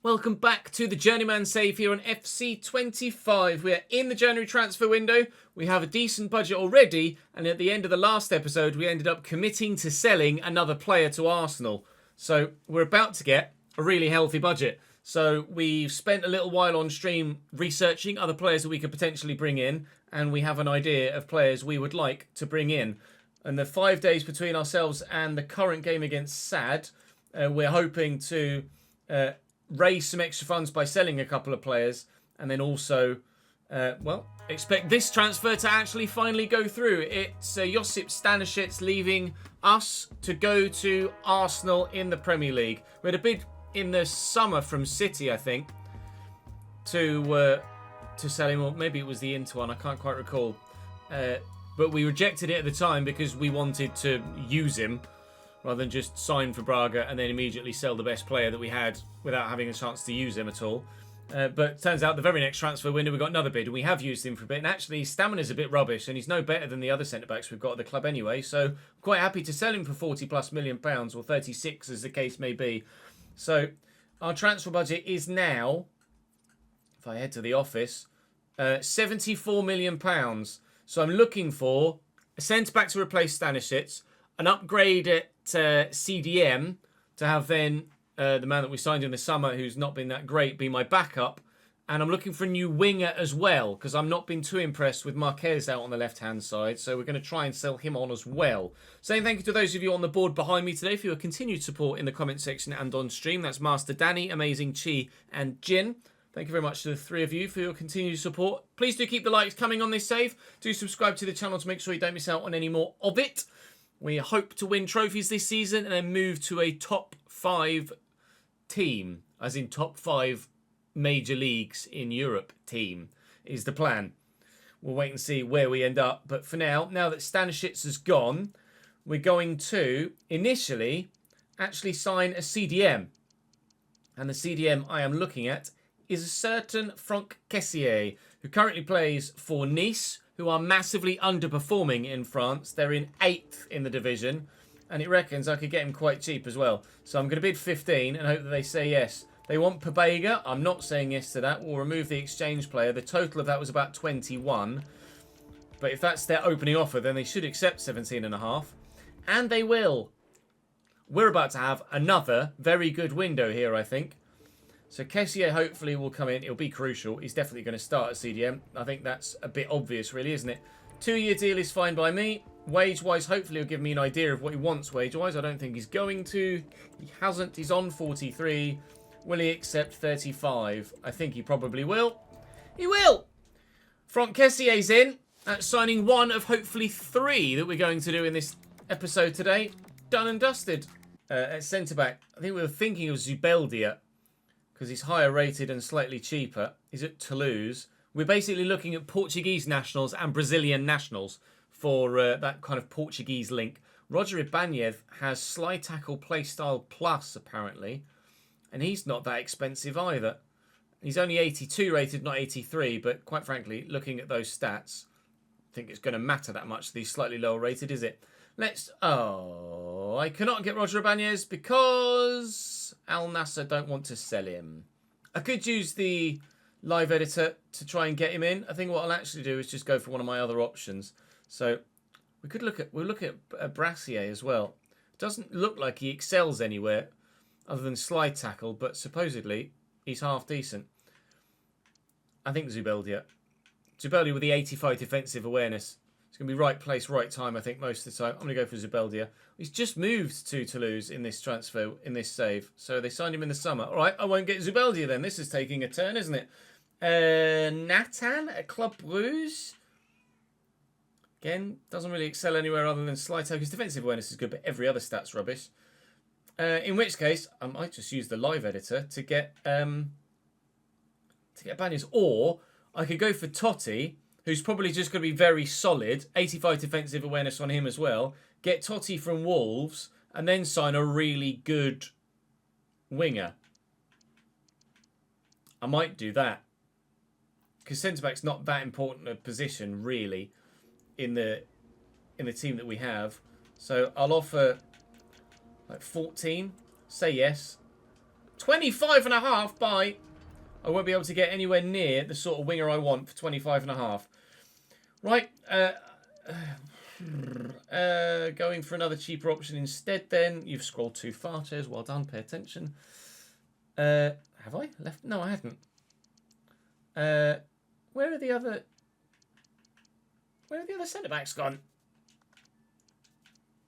Welcome back to the Journeyman save here on FC25. We are in the January transfer window. We have a decent budget already, and at the end of the last episode, we ended up committing to selling another player to Arsenal. So we're about to get a really healthy budget. So we've spent a little while on stream researching other players that we could potentially bring in, and we have an idea of players we would like to bring in. And the 5 days between ourselves and the current game against SAD, we're hoping to raise some extra funds by selling a couple of players, and then also, expect this transfer to actually finally go through. It's Josip Stanisic leaving us to go to Arsenal in the Premier League. We had a bid in the summer from City, I think, to sell him, or maybe it was the Inter one, I can't quite recall. But we rejected it at the time because we wanted to use him rather than just sign for Braga and then immediately sell the best player that we had without having a chance to use him at all. But turns out the very next transfer window we got another bid, and we have used him for a bit. And actually, his stamina's a bit rubbish, and he's no better than the other centre-backs we've got at the club anyway. So I'm quite happy to sell him for £40+ million, or 36 as the case may be. So our transfer budget is now, if I head to the office, £74 million. So I'm looking for a centre-back to replace Stanisic, an upgrade at CDM to have then the man that we signed in the summer, who's not been that great, be my backup. And I'm looking for a new winger as well, because I've not been too impressed with Marquez out on the left-hand side. So we're going to try and sell him on as well. Saying thank you to those of you on the board behind me today for your continued support in the comment section and on stream. That's Master Danny, Amazing Chi, and Jin. Thank you very much to the three of you for your continued support. Please do keep the likes coming on this save. Do subscribe to the channel to make sure you don't miss out on any more of it. We hope to win trophies this season and then move to a top 5 team, as in top 5 major leagues in Europe team is the plan. We'll wait and see where we end up. But for now that Stanisic has gone, we're going to initially actually sign a CDM. And the CDM I am looking at is a certain Franck Kessié, who currently plays for Nice, who are massively underperforming in France. They're in 8th in the division, and it reckons I could get him quite cheap as well. So I'm going to bid 15 and hope that they say yes. They want Pabega. I'm not saying yes to that. We'll remove the exchange player. The total of that was about 21. But if that's their opening offer, then they should accept 17.5. And they will. We're about to have another very good window here, I think. So Kessié hopefully will come in. It'll be crucial. He's definitely going to start at CDM. I think that's a bit obvious, really, isn't it? 2-year deal is fine by me. Wage-wise, hopefully he'll give me an idea of what he wants wage-wise. I don't think he's going to. He hasn't. He's on 43. Will he accept 35? I think he probably will. He will! Franck Kessié's in. Signing one of hopefully 3 that we're going to do in this episode today. Done and dusted. At centre-back, I think we were thinking of Zubeldia, because he's higher rated and slightly cheaper. He's at Toulouse. We're basically looking at Portuguese nationals and Brazilian nationals for that kind of Portuguese link. Roger Ibanez has slide tackle playstyle plus, apparently, and he's not that expensive either. He's only 82 rated, not 83, but quite frankly, looking at those stats, I think it's going to matter that much that he's slightly lower rated, is it? I cannot get Roger Ibanez because Al Nassr don't want to sell him. I could use the live editor to try and get him in. I think what I'll actually do is just go for one of my other options. So we'll look at Brassier as well. Doesn't look like he excels anywhere other than slide tackle, but supposedly he's half decent. I think Zubeldia with the 85 defensive awareness. It's going to be right place, right time, I think, most of the time. I'm going to go for Zubeldia. He's just moved to Toulouse in this transfer, in this save. So they signed him in the summer. All right, I won't get Zubeldia then. This is taking a turn, isn't it? Nathan at Club Bruges. Again, doesn't really excel anywhere other than slide tackle. His defensive awareness is good, but every other stat's rubbish. In which case, I might just use the live editor to get Banyas. Or I could go for Totti, who's probably just going to be very solid. 85 defensive awareness on him as well. Get Totti from Wolves and then sign a really good winger. I might do that. Because centre-back's not that important a position, really, in the team that we have. So I'll offer like 14. Say yes. 25.5 buy. I won't be able to get anywhere near the sort of winger I want for 25.5. Right. Going for another cheaper option instead then. You've scrolled too far, Ches. Well done. Pay attention. Have I left? No, I haven't. Where are the other centre-backs gone?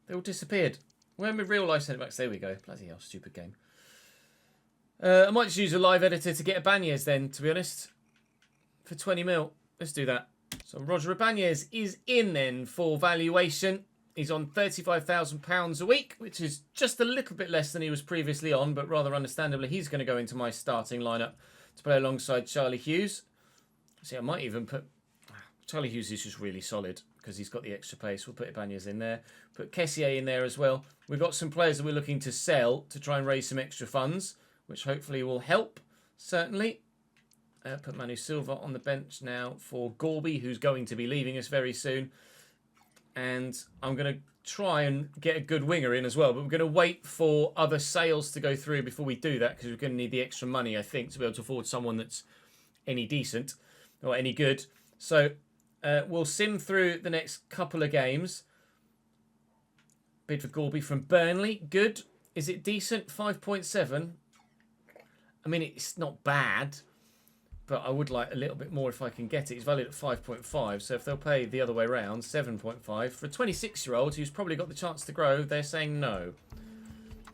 They all disappeared. Where are my real-life centre-backs? There we go. Bloody hell, stupid game. I might just use a live editor to get Ibanez then, to be honest. For 20 mil. Let's do that. So Roger Ibanez is in then for valuation. He's on £35,000 a week, which is just a little bit less than he was previously on, but rather understandably, he's going to go into my starting lineup to play alongside Charlie Hughes. See, I might even put... Charlie Hughes is just really solid because he's got the extra pace. We'll put Ibanez in there. Put Kessié in there as well. We've got some players that we're looking to sell to try and raise some extra funds, which hopefully will help, certainly. Put Manu Silva on the bench now for Gorby, who's going to be leaving us very soon. And I'm going to try and get a good winger in as well. But we're going to wait for other sales to go through before we do that, because we're going to need the extra money, I think, to be able to afford someone that's any decent or any good. So we'll sim through the next couple of games. Bid for Gorby from Burnley. Good. Is it decent? 5.7. I mean, it's not bad, but I would like a little bit more if I can get it. It's valued at 5.5, so if they'll pay the other way around, 7.5. For a 26-year-old who's probably got the chance to grow, they're saying no.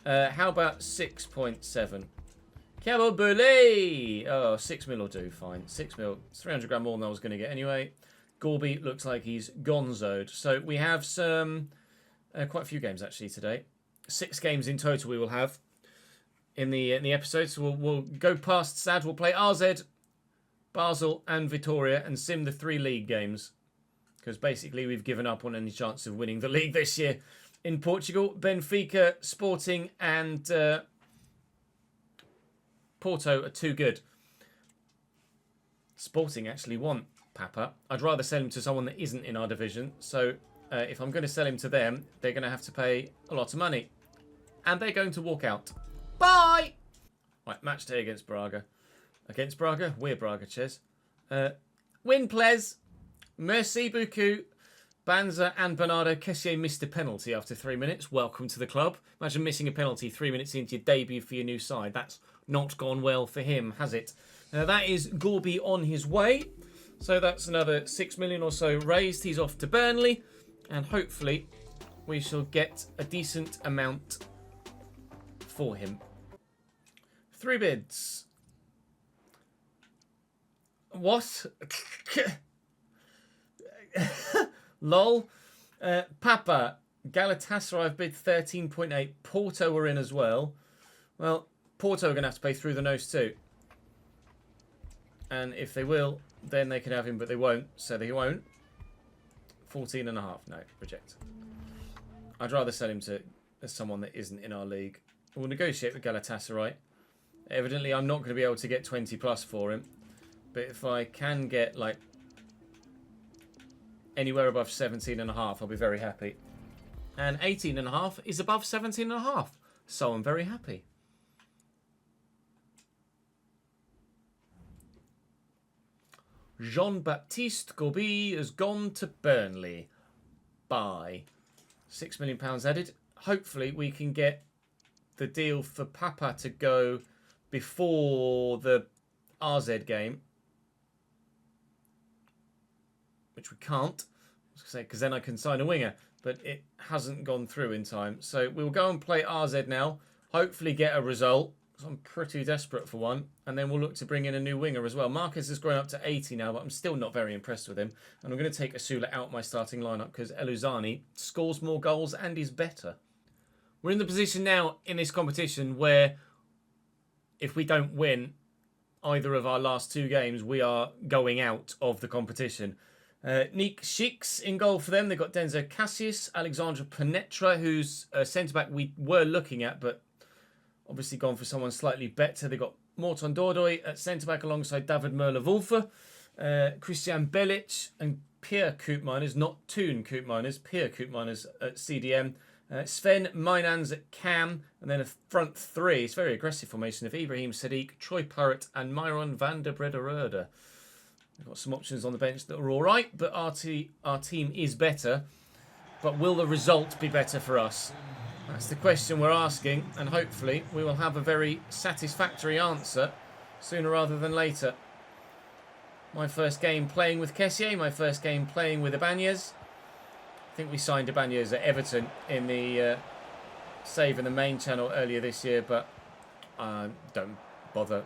How about 6.7? Cabo Burley! Oh, 6 mil will do, fine. 6 mil, 300 grand more than I was going to get anyway. Gorby looks like he's gonzoed. So we have some, quite a few games actually today. 6 games in total we will have in the episode. So we'll go past SAD. We'll play RZ, Basel and Vitoria and sim the 3 league games. Because basically we've given up on any chance of winning the league this year. In Portugal, Benfica, Sporting and Porto are too good. Sporting actually want Papa. I'd rather sell him to someone that isn't in our division. So if I'm going to sell him to them, they're going to have to pay a lot of money. And they're going to walk out. Bye! Right, match day against Braga. Against Braga? We're Braga, Ches. Win, Ples. Merci beaucoup. Banza and Bernardo. Kessié missed a penalty after 3 minutes. Welcome to the club. Imagine missing a penalty 3 minutes into your debut for your new side. That's not gone well for him, has it? That is Gorby on his way. So that's another 6 million or so raised. He's off to Burnley. And hopefully we shall get a decent amount for him. 3 bids. What? Lol. Papa. Galatasaray have bid 13.8. Porto were in as well. Well, Porto are going to have to pay through the nose too. And if they will, then they can have him, but they won't. So they won't. 14.5. No, reject. I'd rather sell him to someone that isn't in our league. We'll negotiate with Galatasaray. Evidently, I'm not going to be able to get 20 plus for him. But if I can get, like, anywhere above 17.5, I'll be very happy. And 18.5 is above 17.5. So I'm very happy. Jean-Baptiste Gorby has gone to Burnley. Bye. £6 million added. Hopefully we can get the deal for Papa to go before the RZ game. Which we can't. Because then I can sign a winger. But it hasn't gone through in time. So we'll go and play RZ now. Hopefully get a result. I'm pretty desperate for one. And then we'll look to bring in a new winger as well. Marcus has grown up to 80 now, but I'm still not very impressed with him. And I'm going to take Asula out my starting lineup because Eluzani scores more goals and is better. We're in the position now in this competition where if we don't win either of our last 2 games, we are going out of the competition. Nick Shicks in goal for them. They've got Denzo Cassius, Alexandra Penetra, who's a centre-back we were looking at, but obviously gone for someone slightly better. They've got Morton Dordoy at centre-back alongside David Möller-Wolfe, Christian Belic and Pierre Koopmeiners, not Toon Koopmeiners, Pierre Koopmeiners at CDM. Sven Mynans at cam, and then a front three. It's a very aggressive formation of Ibrahim Sadiq, Troy Parrott, and Myron van der Brederode. We've got some options on the bench that are all right, but our team is better. But will the result be better for us? That's the question we're asking, and hopefully we will have a very satisfactory answer sooner rather than later. My first game playing with Kessié, my first game playing with Ibanez. I think we signed Ibanez at Everton in the save in the main channel earlier this year, but don't bother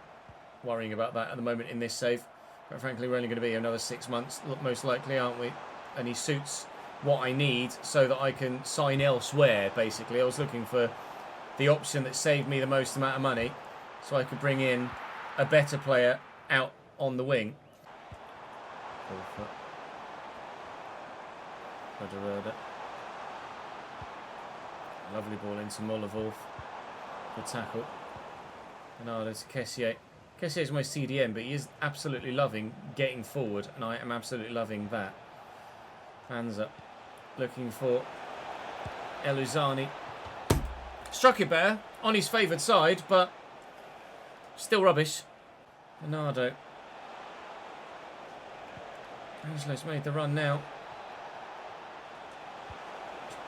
worrying about that at the moment in this save. But frankly, we're only going to be here another 6 months, most likely, aren't we? And he suits what I need so that I can sign elsewhere, basically. I was looking for the option that saved me the most amount of money so I could bring in a better player out on the wing. Lovely ball into Mollerwolf. Good tackle. Bernardo to Kessié. Kessié is my CDM, but he is absolutely loving getting forward, and I am absolutely loving that. Hands up. Looking for Eluzani. Struck it better on his favoured side, but still rubbish. Bernardo. Angelo's made the run now.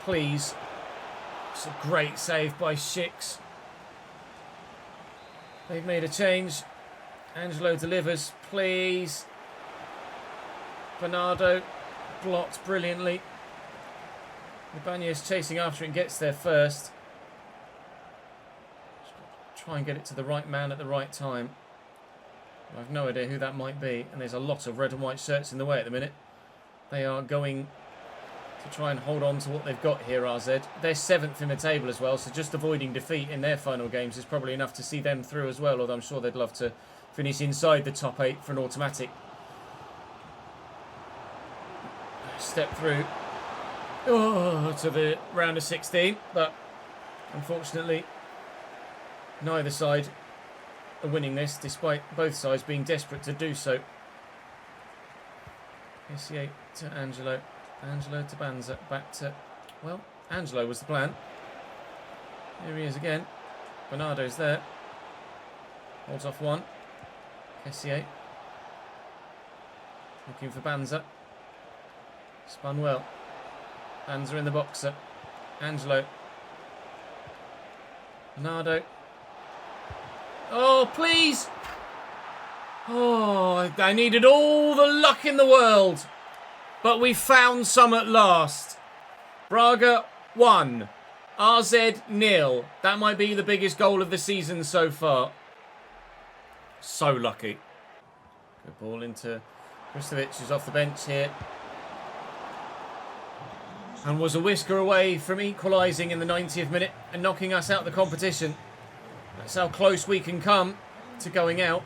Please. It's a great save by Schicks. They've made a change. Angelo delivers. Please. Bernardo blocked brilliantly. Ibanez chasing after it and gets there first. Try and get it to the right man at the right time. I have no idea who that might be, and there's a lot of red and white shirts in the way at the minute. They are going to try and hold on to what they've got here, RZ. They're 7th in the table as well, so just avoiding defeat in their final games is probably enough to see them through as well, although I'm sure they'd love to finish inside the top 8 for an automatic. Step through to the round of 16, but unfortunately neither side are winning this, despite both sides being desperate to do so. Kessié to Angelo. Angelo to Banza. Back to... Well, Angelo was the plan. Here he is again. Bernardo's there. Holds off one. Kessié. Looking for Banza. Spun well. Banza in the boxer. Angelo. Bernardo. Oh, please! Oh, I needed all the luck in the world. But we found some at last. Braga 1. RZ 0. That might be the biggest goal of the season so far. So lucky. Good ball into Kristovic, who's off the bench here. And was a whisker away from equalising in the 90th minute and knocking us out of the competition. That's how close we can come to going out.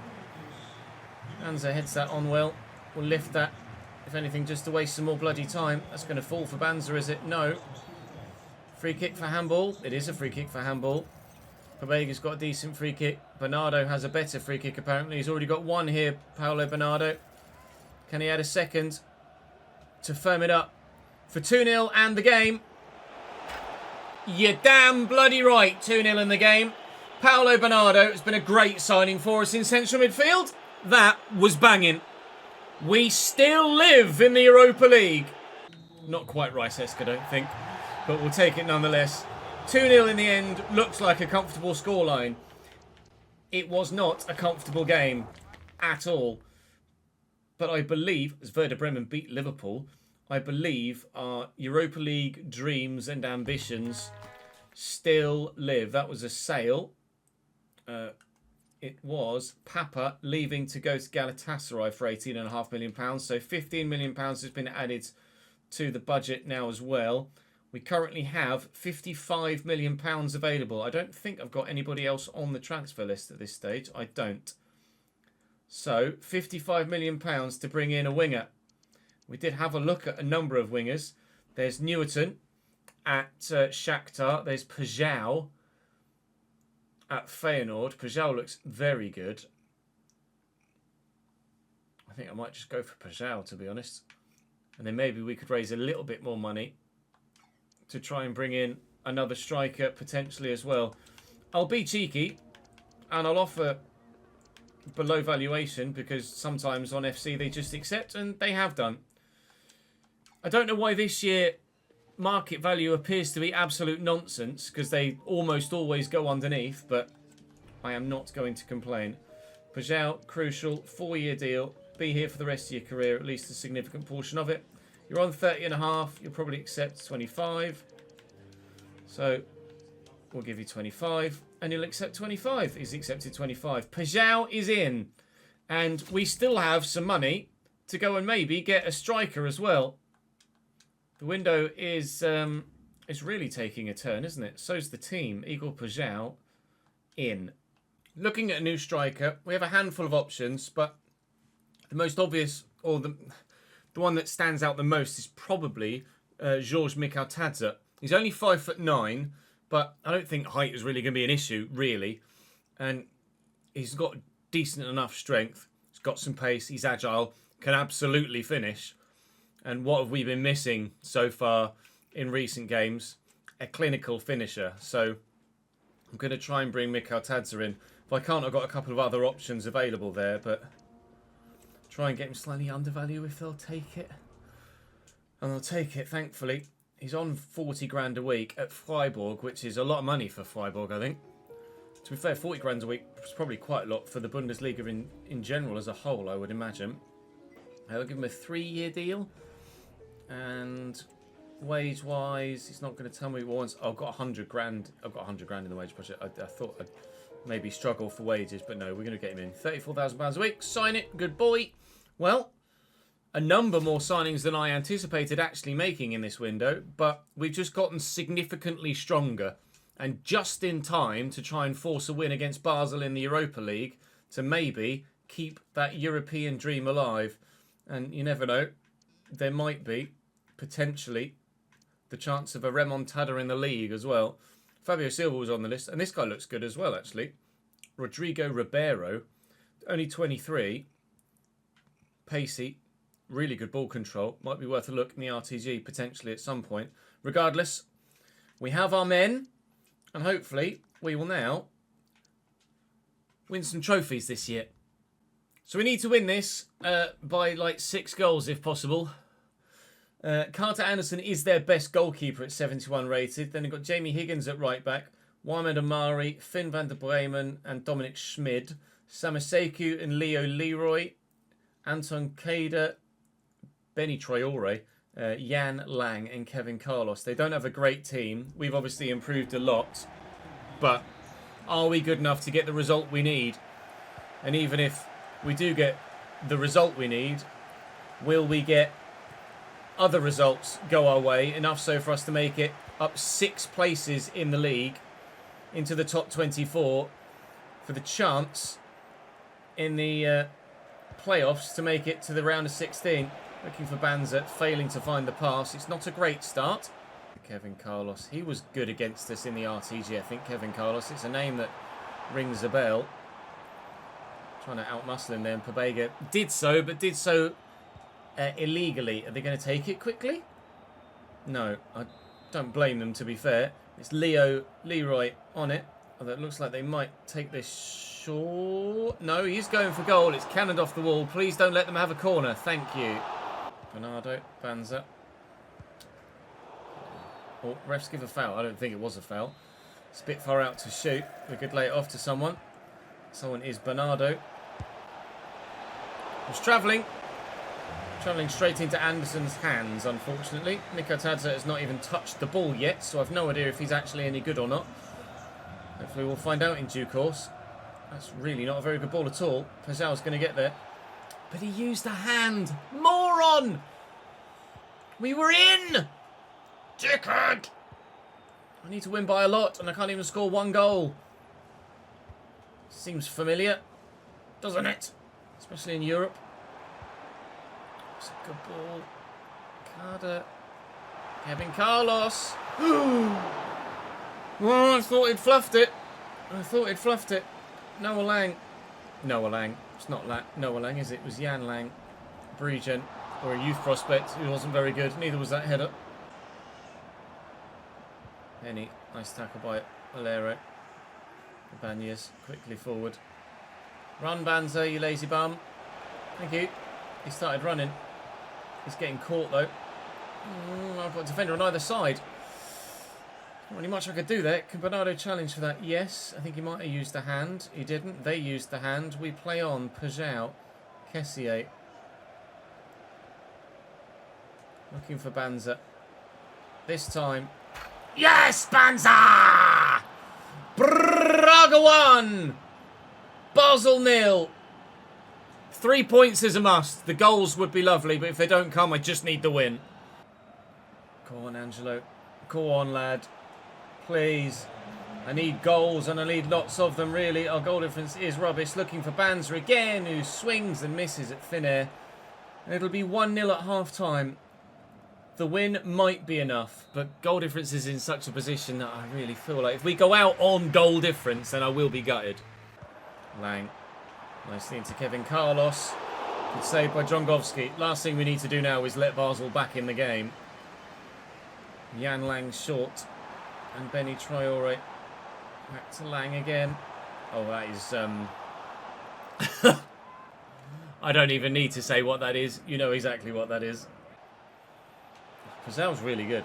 Anza heads that on well. We'll lift that, if anything, just to waste some more bloody time. That's going to fall for Banza, is it? No. Free kick for handball. It is a free kick for handball. Pabega's got a decent free kick. Bernardo has a better free kick, apparently. He's already got one here, Paolo Bernardo. Can he add a second to firm it up for 2-0 and the game? You're damn bloody right, 2-0 in the game. Paolo Bernardo has been a great signing for us in central midfield. That was banging. We still live in the Europa League. Not quite Rice-esque, I don't think, but we'll take it nonetheless. 2-0 in the end. Looks like a comfortable scoreline. It was not a comfortable game at all. But I believe, as Werder Bremen beat Liverpool, I believe our Europa League dreams and ambitions still live. That was a sale. It was Papa leaving to go to Galatasaray for £18.5 million. So £15 million has been added to the budget now as well. We currently have £55 million available. I don't think I've got anybody else on the transfer list at this stage. I don't. So £55 million to bring in a winger. We did have a look at a number of wingers. There's Newton at Shakhtar. There's Pajau at Feyenoord. Pajau looks very good. I think I might just go for Pajau, to be honest. And then maybe we could raise a little bit more money to try and bring in another striker potentially as well. I'll be cheeky and I'll offer below valuation because sometimes on FC they just accept, and they have done. I don't know why this year market value appears to be absolute nonsense because they almost always go underneath, but I am not going to complain. Pajau, crucial, 4-year deal. Be here for the rest of your career, at least a significant portion of it. You're on 30.5. You'll probably accept 25. So we'll give you 25, and you'll accept 25. He's accepted 25. Pajau is in, and we still have some money to go and maybe get a striker as well. The window is really taking a turn, isn't it? So's the team. Igor Pajau in. Looking at a new striker, we have a handful of options, but the most obvious, or the one that stands out the most, is probably Georges Mikhautadze. He's only 5'9", but I don't think height is really going to be an issue, really. And he's got decent enough strength. He's got some pace. He's agile. Can absolutely finish. And what have we been missing so far in recent games? A clinical finisher. So I'm going to try and bring Mikhautadze in. If I can't, I've got a couple of other options available there, but try and get him slightly undervalued if they'll take it. And they'll take it, thankfully. He's on 40 grand a week at Freiburg, which is a lot of money for Freiburg, I think. To be fair, 40 grand a week is probably quite a lot for the Bundesliga in general as a whole, I would imagine. I'll give him a 3-year deal. And wage-wise, he's not going to tell me what he wants. I've got 100 grand. I've got 100 grand in the wage budget. I thought I'd maybe struggle for wages, but no, we're going to get him in. £34,000 a week. Sign it. Good boy. Well, a number more signings than I anticipated actually making in this window, but we've just gotten significantly stronger and just in time to try and force a win against Basel in the Europa League to maybe keep that European dream alive. And you never know, there might be potentially the chance of a remontada in the league as well. Fabio Silva was on the list, and this guy looks good as well, actually. Rodrigo Ribeiro, only 23, pacey, really good ball control. Might be worth a look in the RTG potentially at some point. Regardless, we have our men, and hopefully we will now win some trophies this year. So we need to win this by like 6 goals if possible. Carter Anderson is their best goalkeeper at 71 rated. Then they've got Jamie Higgins at right back, Mohamed Amari, Finn van der Bremen and Dominic Schmid, Samaseku and Leo Leroy, Anton Kader, Benny Traore, Jan Lang and Kevin Carlos. They don't have a great team. We've obviously improved a lot, but are we good enough to get the result we need? And even if we do get the result we need, will we get other results go our way, enough so for us to make it up 6 places in the league into the top 24 for the chance in the playoffs to make it to the round of 16. Looking for Banza, failing to find the pass. It's not a great start. Kevin Carlos, he was good against us in the RTG, I think. Kevin Carlos, it's a name that rings a bell. Trying to outmuscle him there, and Pabega did so, but did so illegally. Are they going to take it quickly? No, I don't blame them, to be fair. It's Leroy on it. Although it looks like they might take this short. No, he's going for goal. It's cannoned off the wall. Please don't let them have a corner. Thank you. Bernardo, Banza. Oh, refs give a foul. I don't think it was a foul. It's a bit far out to shoot. We could lay it off to someone. Someone is Bernardo. He's travelling straight into Anderson's hands, unfortunately. Mikhautadze has not even touched the ball yet, so I've no idea if he's actually any good or not. Hopefully we'll find out in due course. That's really not a very good ball at all. Pajau's going to get there. But he used a hand. Moron! We were in! Dickhead! I need to win by a lot, and I can't even score 1 goal. Seems familiar, doesn't it? Especially in Europe. It's a good ball. Carter. Kevin Carlos. Oh, I thought he'd fluffed it. Noah Lang. It's not Noah Lang, is it? It was Jan Lang. Bregen, or a youth prospect who wasn't very good. Neither was that header. Penny, nice tackle by Valero. Banyas quickly forward. Run, Banza, you lazy bum. Thank you. He started running. He's getting caught though. I've got a defender on either side. Not really much I could do there. Can Bernardo challenge for that? Yes. I think he might have used the hand. He didn't. They used the hand. We play on. Pajau. Kessier. Looking for Banza. This time. Yes, Banza! Braga 1! Basel 0. 3 points is a must. The goals would be lovely, but if they don't come, I just need the win. Go on, Angelo. Go on, lad. Please. I need goals, and I need lots of them, really. Our goal difference is rubbish. Looking for Banza again, who swings and misses at thin air. And it'll be 1-0 at half-time. The win might be enough, but goal difference is in such a position that I really feel like if we go out on goal difference, then I will be gutted. Lang. Nicely into Kevin Carlos. Good save by Drongovski. Last thing we need to do now is let Basel back in the game. Jan Lang short. And Benny Traore. Back to Lang again. Oh, that is... I don't even need to say what that is. You know exactly what that is. Because that was really good.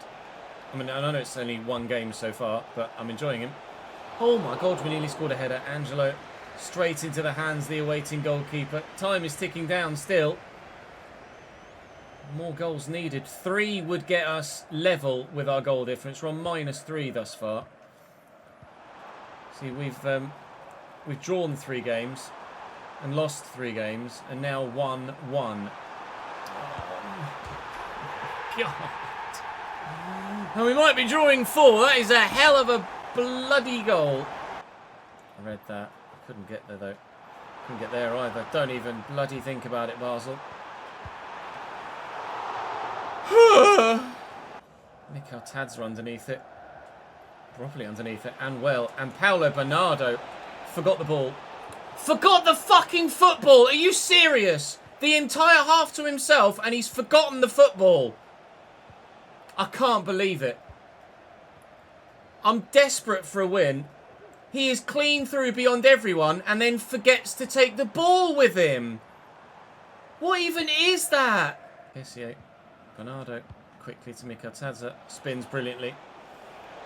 I mean, I know it's only one game so far, but I'm enjoying him. Oh my God, we nearly scored a header. Angelo straight into the hands of the awaiting goalkeeper. Time is ticking down still. More goals needed. 3 would get us level with our goal difference. We're on -3 thus far. See, we've drawn 3 games and lost 3 games, and now 1-1. Oh, God. And we might be drawing 4. That is a hell of a bloody goal. I read that. Couldn't get there though. Couldn't get there either. Don't even bloody think about it, Basel. Mikel Tadzer underneath it. Properly underneath it. And well. And Paulo Bernardo forgot the ball. Forgot the fucking football! Are you serious? The entire half to himself and he's forgotten the football. I can't believe it. I'm desperate for a win. He is clean through beyond everyone and then forgets to take the ball with him. What even is that? Kessier. Bernardo. Quickly to Mikel Tadzer. Spins brilliantly.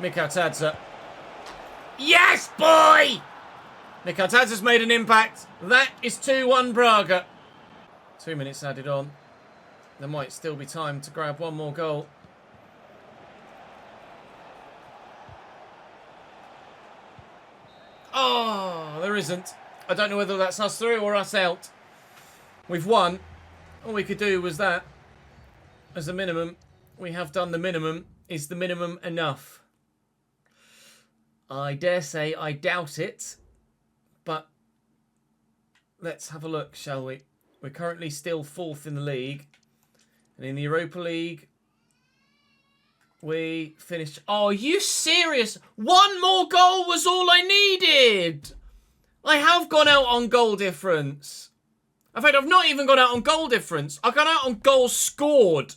Mikel Tadzer. Yes, boy! Mikel Tadzer's made an impact. That is 2-1 Braga. 2 minutes added on. There might still be time to grab one more goal. Oh, there isn't. I don't know whether that's us through or us out. We've won. All we could do was that. As a minimum, we have done the minimum. Is the minimum enough? I dare say I doubt it. But let's have a look, shall we? We're currently still 4th in the league. And in the Europa League, we finished... Oh, are you serious? 1 more goal was all I needed. I have gone out on goal difference. In fact, I've not even gone out on goal difference. I've gone out on goals scored.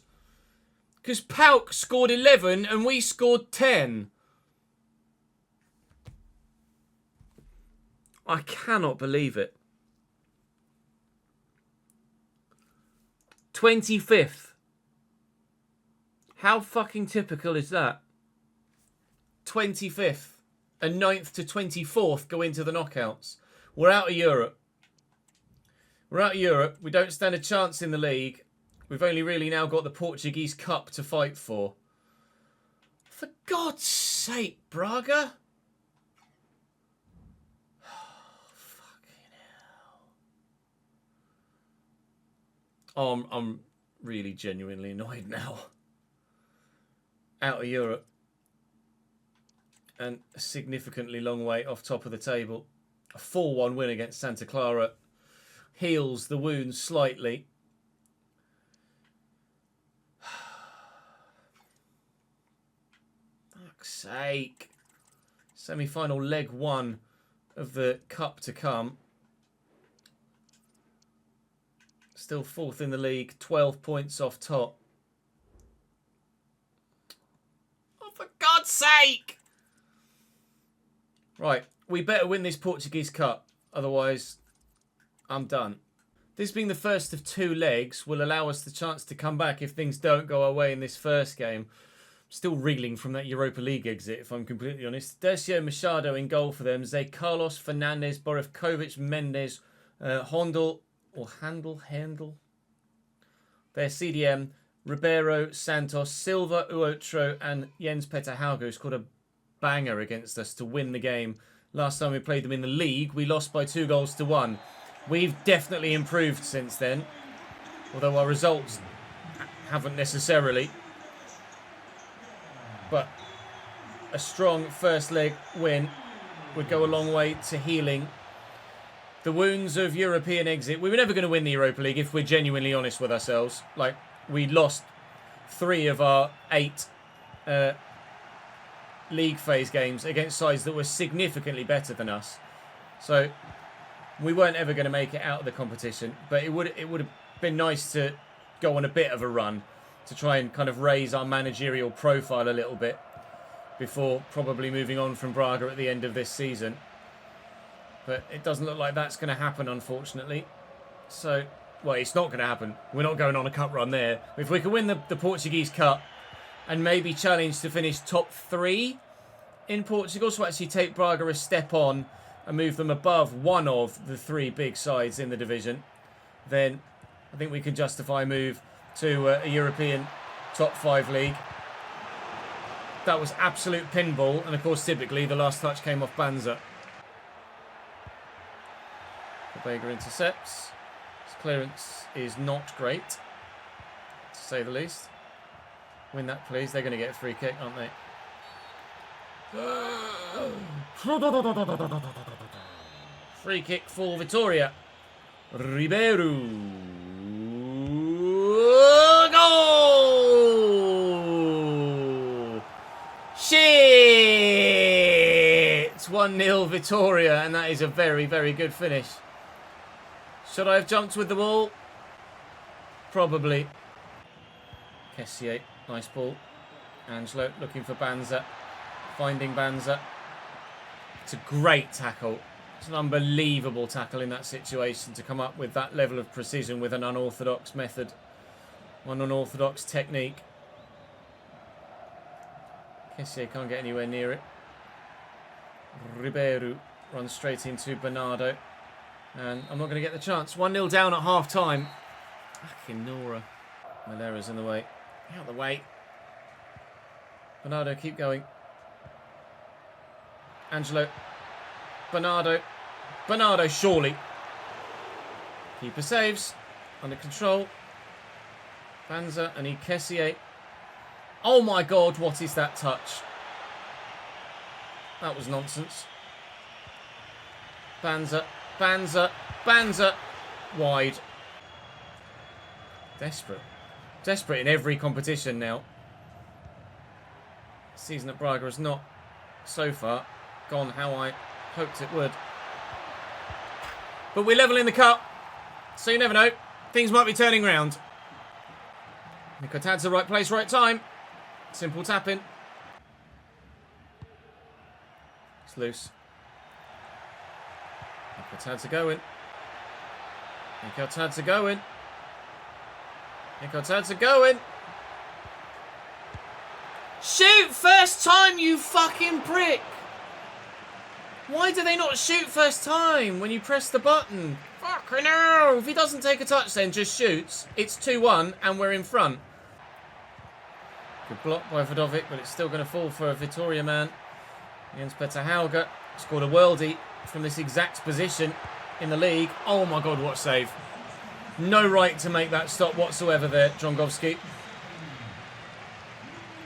Because Pauk scored 11 and we scored 10. I cannot believe it. 25th. How fucking typical is that? 25th. And 9th to 24th go into the knockouts. We're out of Europe. We're out of Europe. We don't stand a chance in the league. We've only really now got the Portuguese Cup to fight for. For God's sake, Braga. Oh, I'm really genuinely annoyed now. Out of Europe. And a significantly long way off top of the table. A 4-1 win against Santa Clara heals the wound slightly. Fuck's sake. Semi-final leg 1 of the cup to come. Still 4th in the league, 12 points off top. Oh, for God's sake! Right, we better win this Portuguese Cup, otherwise I'm done. This being the first of 2 legs will allow us the chance to come back if things don't go our way in this first game. Still reeling from that Europa League exit, if I'm completely honest. Decio Machado in goal for them. Zé Carlos, Fernandes, Borevkovic, Mendes, Handel. Their CDM, Ribeiro, Santos, Silva, Uotro, and Jens Petter Hauge scored a banger against us to win the game. Last time we played them in the league, we lost by 2-1. We've definitely improved since then, although our results haven't necessarily. But a strong first leg win would go a long way to healing the wounds of European exit. We were never going to win the Europa League if we're genuinely honest with ourselves. Like, we lost 3 of our 8 league phase games against sides that were significantly better than us. So we weren't ever going to make it out of the competition, but it would have been nice to go on a bit of a run to try and kind of raise our managerial profile a little bit before probably moving on from Braga at the end of this season. But it doesn't look like that's going to happen, unfortunately. So, well, it's not going to happen. We're not going on a cup run there. If we can win the Portuguese Cup and maybe challenge to finish top 3 in Portugal, so actually take Braga a step on and move them above one of the 3 big sides in the division, then I think we can justify a move to a European top 5 league. That was absolute pinball, and of course typically the last touch came off Banza. Vega intercepts. His clearance is not great, to say the least. Win that, please. They're going to get a free kick, aren't they? Free kick for Vitória. Ribeiro. Goal! Shit! 1-0 Vitória, and that is a very, very good finish. Should I have jumped with the ball? Probably. Kessier, nice ball. Angelo looking for Banza. Finding Banza. It's a great tackle. It's an unbelievable tackle in that situation to come up with that level of precision with an unorthodox method. One unorthodox technique. Kessier can't get anywhere near it. Ribeiro runs straight into Bernardo. And I'm not going to get the chance. 1-0 down at half time. Fucking Nora. Malera's in the way. Out of the way. Bernardo, keep going. Angelo. Bernardo. Bernardo, surely. Keeper saves. Under control. Banza and Kessier. Oh my god, what is that touch? That was nonsense. Banza. Banza. Banza. Wide. Desperate. Desperate in every competition now. Season at Braga has not, so far, gone how I hoped it would. But we're level in the cup, so you never know. Things might be turning round. Nikotadze, right place, right time. Simple tapping. It's loose. Nikotadze going. Nikotadze going. Nikotadze going. Shoot first time, you fucking prick! Why do they not shoot first time when you press the button? Fucking hell! If he doesn't take a touch then, just shoots. It's 2-1 and we're in front. Good block by Vodovic, but it's still going to fall for a Vitória man. Jens Petter Hauge scored a worldie from this exact position in the league. Oh my god, what a save. No right to make that stop whatsoever there, Drongowski.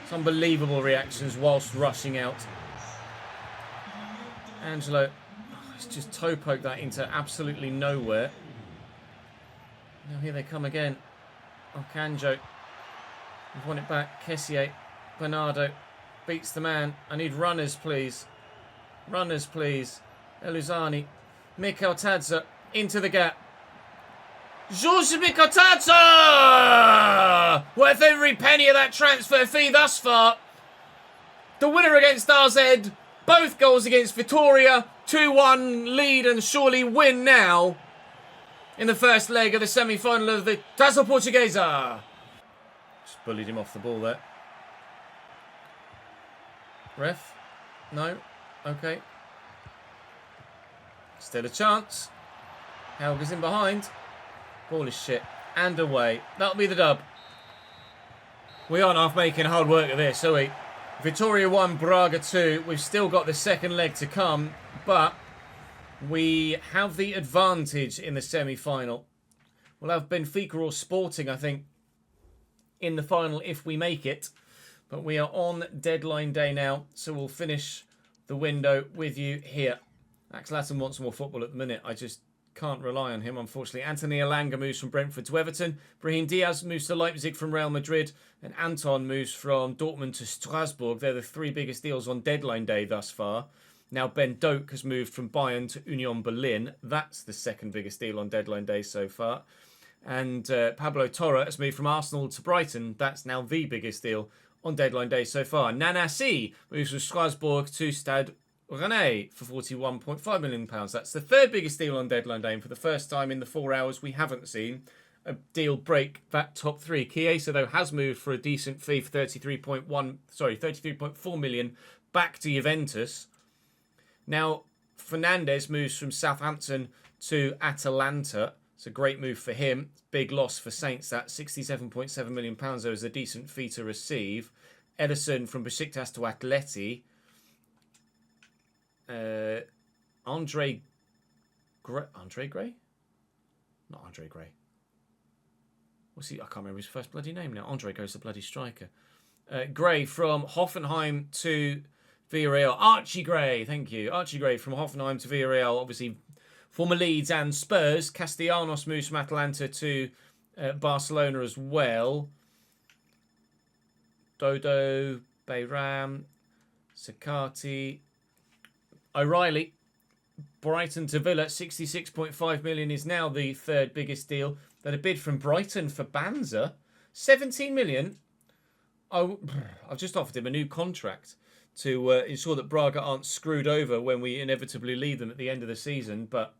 It's unbelievable reactions whilst rushing out. Angelo, it's just toe poked that into absolutely nowhere. Now here they come again. Okanjo. We've won it back. Kessier. Bernardo beats the man. I need runners, please. Runners, please. Eluzani. Nikotadze into the gap. Jorge Nikotadze! Worth every penny of that transfer fee thus far. The winner against RZ Both goals against Vitoria. 2-1 lead and surely win now in the first leg of the semi-final of the Taça Portuguesa. Just bullied him off the ball there. Ref? No? Okay. Still a chance. Helga's in behind. Ball is shit. And away. That'll be the dub. We aren't half making hard work of this, are we? Vitoria 1, Braga 2. We've still got the second leg to come, but we have the advantage in the semi-final. We'll have Benfica or Sporting, I think, in the final if we make it. But we are on deadline day now, so we'll finish the window with you here. Axel Lassen wants more football at the minute. I just can't rely on him, unfortunately. Anthony Elanga moves from Brentford to Everton. Brahim Diaz moves to Leipzig from Real Madrid. And Anton moves from Dortmund to Strasbourg. They're the three biggest deals on deadline day thus far. Now Ben Doak has moved from Bayern to Union Berlin. That's the second biggest deal on deadline day so far. And Pablo Torre has moved from Arsenal to Brighton. That's now the biggest deal on deadline day so far. Nanasi moves from Strasbourg to Stade Rennais for £41.5 million. That's the third biggest deal on deadline day, and for the first time in the 4 hours we haven't seen a deal break that top three. Chiesa, though, has moved for a decent fee for 33.4 million back to Juventus. Now Fernandes moves from Southampton to Atalanta. It's a great move for him. Big loss for Saints. That £67.7 million though is a decent fee to receive. Ederson from Besiktas to Atleti. Andre Gray? Not Andre Gray. What's he? I can't remember his first bloody name now. Andre goes the bloody striker. Gray from Hoffenheim to Villarreal. Archie Gray, thank you. Archie Gray from Hoffenheim to Villarreal. Obviously, former Leeds and Spurs. Castellanos moves from Atalanta to Barcelona as well. Dodo, Bayram, Sakati. O'Reilly, Brighton to Villa, 66.5 million is now the third biggest deal. Then a bid from Brighton for Banza, 17 million. I've just offered him a new contract to ensure that Braga aren't screwed over when we inevitably leave them at the end of the season. But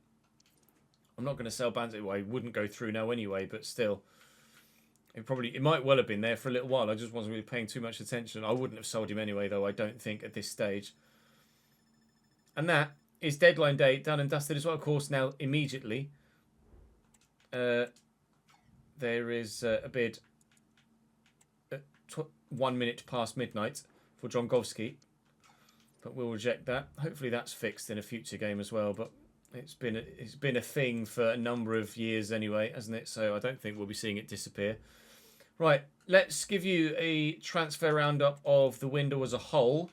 I'm not going to sell Banza. Well, he wouldn't go through now anyway, but still. It might well have been there for a little while. I just wasn't really paying too much attention. I wouldn't have sold him anyway, though, I don't think, at this stage. And that is deadline day done and dusted as well. Of course, now immediately there is a bid at 1 minute past midnight for Drongowski. But we'll reject that. Hopefully that's fixed in a future game as well. But it's been a thing for a number of years anyway, hasn't it? So I don't think we'll be seeing it disappear. Right, let's give you a transfer roundup of the window as a whole.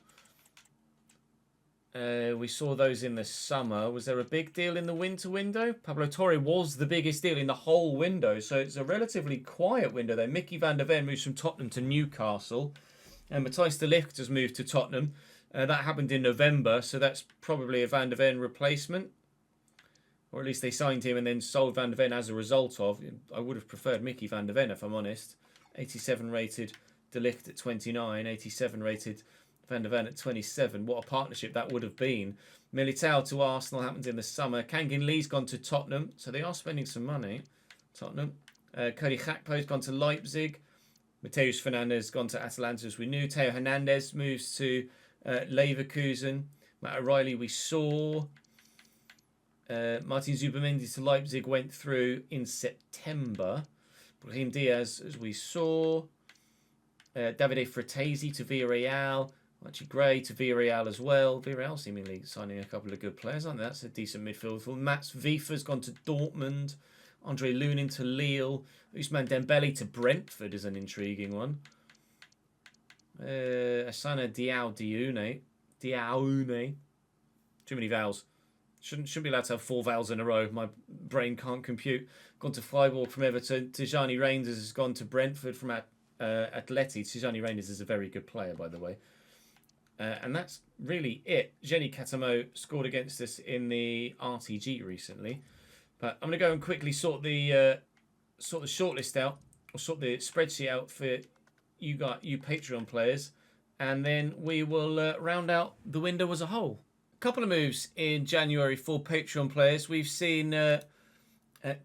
We saw those in the summer. Was there a big deal in the winter window? Pablo Torre was the biggest deal in the whole window, so it's a relatively quiet window there. Mickey van der Ven moves from Tottenham to Newcastle, and Matthijs de Ligt has moved to Tottenham. That happened in November, so that's probably a van der Ven replacement, or at least they signed him and then sold van der Ven as a result of. I would have preferred Mickey van der Ven, if I'm honest. 87 rated de Ligt at 29, 87 rated Van der Ven at 27. What a partnership that would have been. Militao to Arsenal happened in the summer. Kangin Lee's gone to Tottenham, so they are spending some money. Tottenham. Cody Gakpo's gone to Leipzig. Mateus Fernandes gone to Atalanta, as we knew. Theo Hernandez moves to Leverkusen. Matt O'Reilly we saw. Martin Zubimendi to Leipzig went through in September. Brahim Diaz, as we saw. Davide Fratesi to Villarreal. Archie Gray to Villarreal as well. Villarreal seemingly signing a couple of good players, aren't they? That's a decent midfield. Mats Vifa's gone to Dortmund. Andre Lunin to Lille. Ousmane Dembele to Brentford is an intriguing one. Asana Diaoune. Too many vowels. Shouldn't be allowed to have 4 vowels in a row. My brain can't compute. Gone to Freiburg from Everton. Tijani Reinders has gone to Brentford from Atleti. Tijani Reinders is a very good player, by the way. And that's really it. Jenny Catamo scored against us in the RTG recently. But I'm going to go and quickly sort the shortlist out, or sort the spreadsheet out for you Patreon players. and then we will round out the window as a whole. A couple of moves in January for Patreon players. We've seen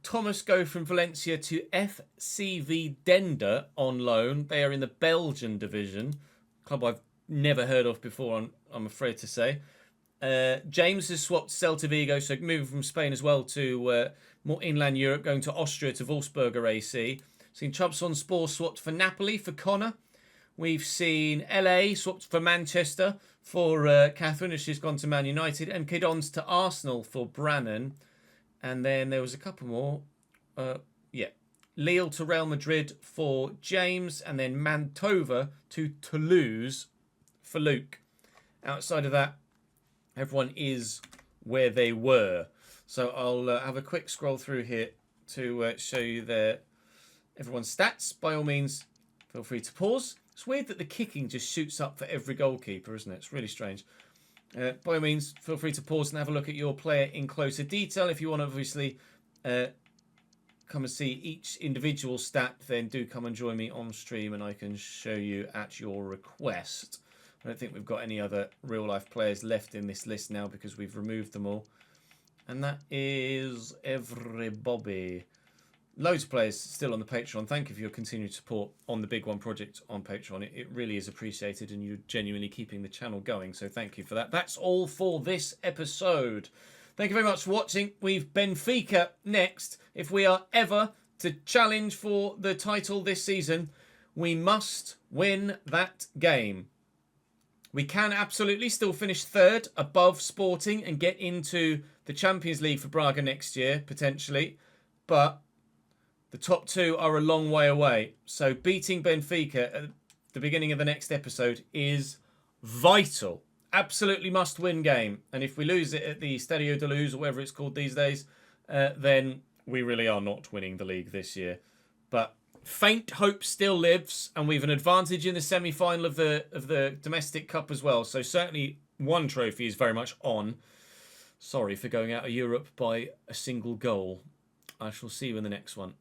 Thomas go from Valencia to FCV Dender on loan. They are in the Belgian division, club I've never heard of before, I'm afraid to say. James has swapped Celta Vigo, so moving from Spain as well to more inland Europe, going to Austria to Wolfsberger AC. Seen Chubson Spore swapped for Napoli for Connor. We've seen LA swapped for Manchester for Catherine, as she's gone to Man United, and Kidons to Arsenal for Brannan. And then there was a couple more. Lille to Real Madrid for James, and then Mantova to Toulouse for Luke. Outside of that, everyone is where they were. So I'll have a quick scroll through here to show you everyone's stats. By all means, feel free to pause. It's weird that the kicking just shoots up for every goalkeeper, isn't it? It's really strange. By all means, feel free to pause and have a look at your player in closer detail. If you want to obviously come and see each individual stat, then do come and join me on stream and I can show you at your request. I don't think we've got any other real-life players left in this list now because we've removed them all. And that is everybody. Loads of players still on the Patreon. Thank you for your continued support on the Big One project on Patreon. It really is appreciated and you're genuinely keeping the channel going. So thank you for that. That's all for this episode. Thank you very much for watching. We've Benfica next. If we are ever to challenge for the title this season, we must win that game. We can absolutely still finish third above Sporting and get into the Champions League for Braga next year, potentially. But the top two are a long way away. So beating Benfica at the beginning of the next episode is vital. Absolutely must win game. And if we lose it at the Stadio de Luz or whatever it's called these days, then we really are not winning the league this year. But faint hope still lives, and we've an advantage in the semi-final of the domestic cup as well. So certainly one trophy is very much on. Sorry for going out of Europe by a single goal. I shall see you in the next one.